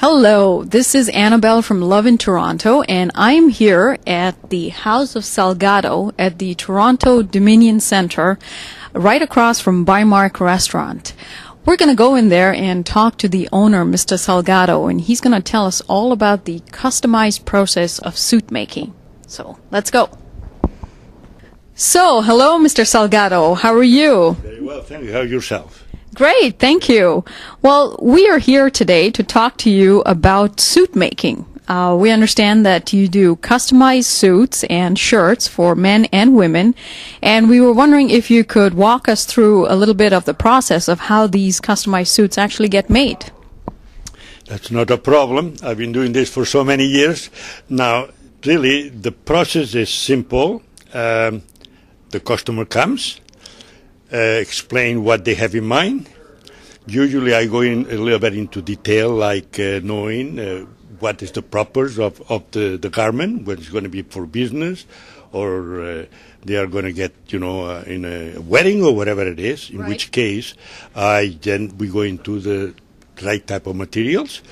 Hello, this is Annabelle from Love in Toronto, and I'm here at the House of Salgado at the Toronto Dominion Centre, right across from Bymark Restaurant. We're going to go in there and talk to the owner, Mr. Salgado, and he's going to tell us all about the customized process of suit making. So, let's go. So, hello, Mr. Salgado. How are you? Very well, thank you. How are yourself? Great, thank you. Well, we are here today to talk to you about suit making. We understand that you do customized suits and shirts for men and women, and we were wondering if you could walk us through a little bit of the process of how these customized suits actually get made. That's not a problem. I've been doing this for so many years. Now, really, the process is simple. The customer comes, explain what they have in mind. Usually I go in a little bit into detail, like knowing what is the purpose of the garment, whether it's going to be for business or they are going to get, in a wedding or whatever it is, in which case we go into the right type of materials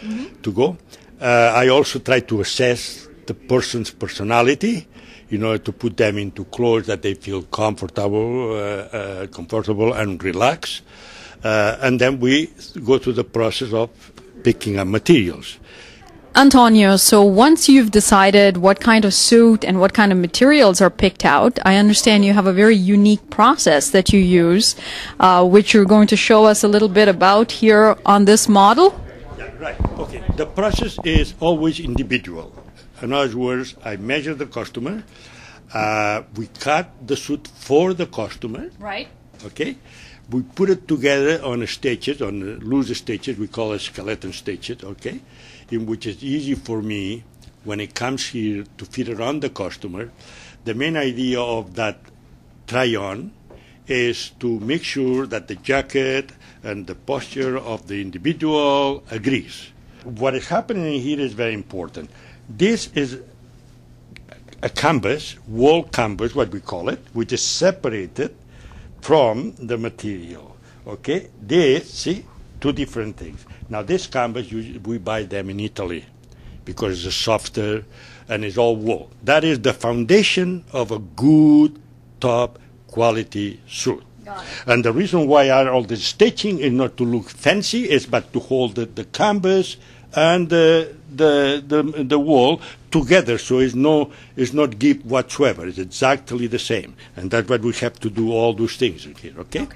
to go. I also try to assess the person's personality, to put them into clothes that they feel comfortable and relaxed. And then we go through the process of picking up materials. Antonio, so once you've decided what kind of suit and what kind of materials are picked out, I understand you have a very unique process that you use, which you're going to show us a little bit about here on this model. Yeah, right. Okay. The process is always individual. In other words, I measure the customer. We cut the suit for the customer. Right. Okay. We put it together on stitches, on loose stitches. We call it skeleton stitches. Okay. In which is easy for me when it comes here to fit it on the customer. The main idea of that try-on is to make sure that the jacket and the posture of the individual agrees. What is happening here is very important. This is a canvas, wool canvas, what we call it, which is separated from the material. Okay? This, see, two different things. Now, this canvas, we buy them in Italy because it's softer and it's all wool. That is the foundation of a good, top quality suit. And the reason why I all this stitching is not to look fancy, is but to hold the canvas and the wool together, so it's not give whatsoever. It's exactly the same, and that's what we have to do. All those things in here, okay?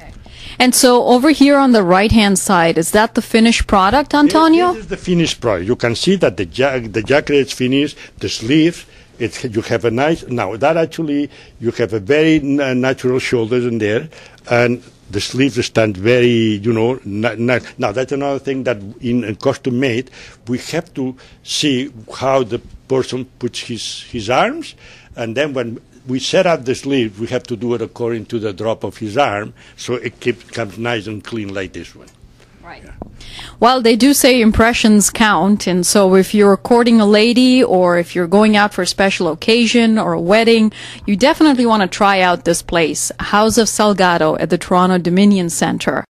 And so over here on the right-hand side, is that the finished product, Antonio? This is the finished product. You can see that the jacket is finished. The sleeves, you have a nice. Now that actually you have a very natural shoulders in there, and the sleeves stand very, Now that's another thing that in custom made, we have to see how the person puts his arms, and then when we set up the sleeve, we have to do it according to the drop of his arm, so it comes nice and clean like this one. Right. Yeah. Well, they do say impressions count, and so if you're courting a lady or if you're going out for a special occasion or a wedding, you definitely want to try out this place, House of Salgado at the Toronto Dominion Centre.